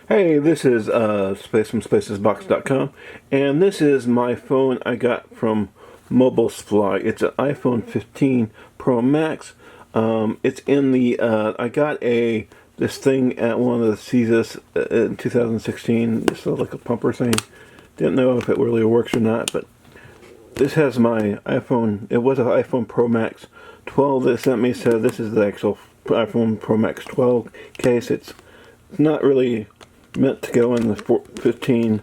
Hey, this is Space from spacesbox.com, and this is my phone I got from Mobile Supply. It's an iPhone 15 Pro Max. It's in the I got this thing at one of the CESAs in 2016. This is like a pumper thing. Didn't know if it really works or not, but this has my iPhone. It was an iPhone Pro Max 12 that sent me. So this is the actual iPhone Pro Max 12 case. It's not really meant to go in the 15,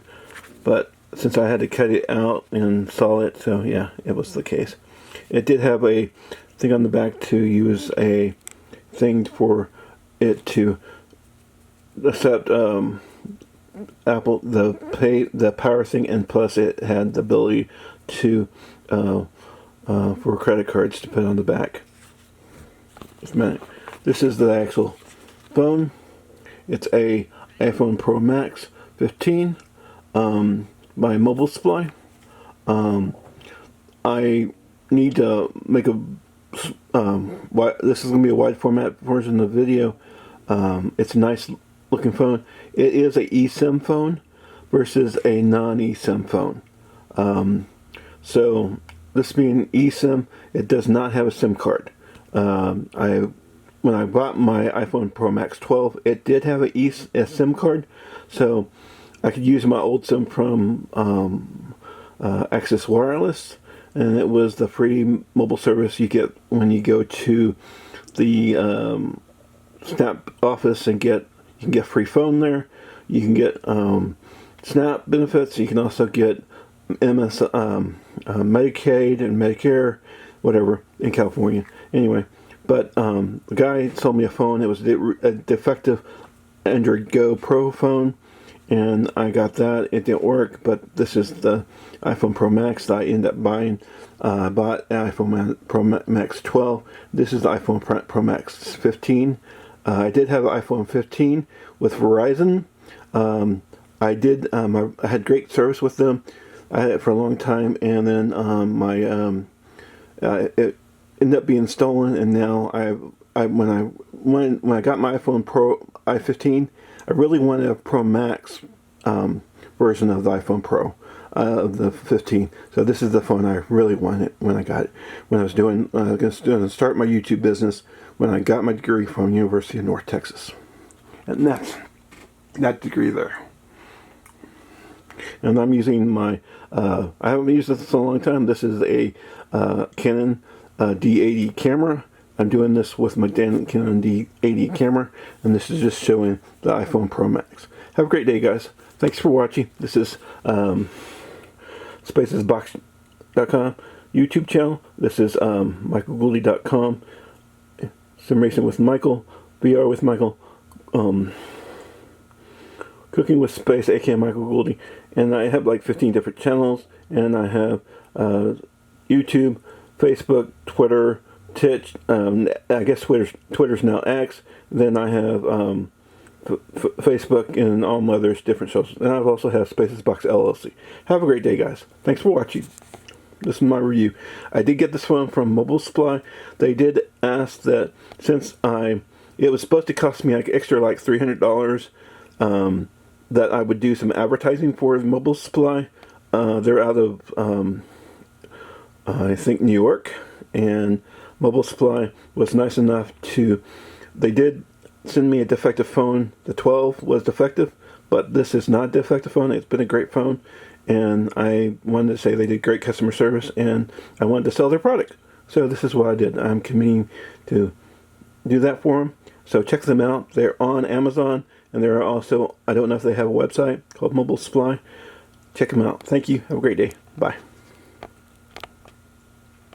but since I had to cut it out and saw it, so yeah, it was the case. It did have a thing on the back to use a thing for it to accept Apple the power thing, and plus it had the ability to for credit cards to put on the back. Just a minute. This is the actual phone. It's a iPhone Pro Max 15 by Mobile Supply. I need to make a this is going to be a wide format version of the video. It's a nice looking phone. It is a eSIM phone versus a non-eSIM phone. So this being eSIM, it does not have a SIM card. When I bought my iPhone Pro Max 12, it did have a SIM card, so I could use my old SIM from Access Wireless, and it was the free mobile service you get when you go to the Snap office and you can get free phone there. You can get Snap benefits. You can also get Medicaid and Medicare, whatever, in California. Anyway. But the guy sold me a phone. It was a defective Android Go Pro phone, and I got that. It didn't work, but this is the iPhone Pro Max that I ended up buying. I bought an iPhone Pro Max 12. This is the iPhone Pro Max 15. I did have an iPhone 15 with Verizon. I had great service with them. I had it for a long time, and then it ended up being stolen, and now when I got my iPhone Pro i15, I really wanted a Pro Max version of the iPhone Pro of the 15. So this is the phone I really wanted when I got it. When I was going to start my YouTube business, when I got my degree from University of North Texas, and that's that degree there. And I'm using my I haven't used this in a long time. This is a Canon D80 camera. I'm doing this with my Canon D80 camera, and this is just showing the iPhone Pro Max. Have a great day, guys. Thanks for watching. This is spacesbox.com YouTube channel. This is michaelgooley.com. Simulation with Michael, VR with Michael, Cooking with Space, aka Michael Gouldy, and I have like 15 different channels, and I have YouTube, Facebook, Twitter, Twitch, I guess Twitter's now X. Then I have Facebook and all my other different socials. And I also have Spacesbox LLC. Have a great day, guys. Thanks for watching. This is my review. I did get this phone from Mobile Supply. They did ask that since it was supposed to cost me like extra like $300, that I would do some advertising for Mobile Supply. They're out of I think New York, and Mobile Supply was nice enough they did send me a defective phone. The 12 was defective, but this is not a defective phone. It's been a great phone, and I wanted to say they did great customer service, and I wanted to sell their product. So this is what I did. I'm committing to do that for them. So check them out. They're on Amazon, and they're also, I don't know if they have a website called Mobile Supply. Check them out. Thank you. Have a great day. Bye.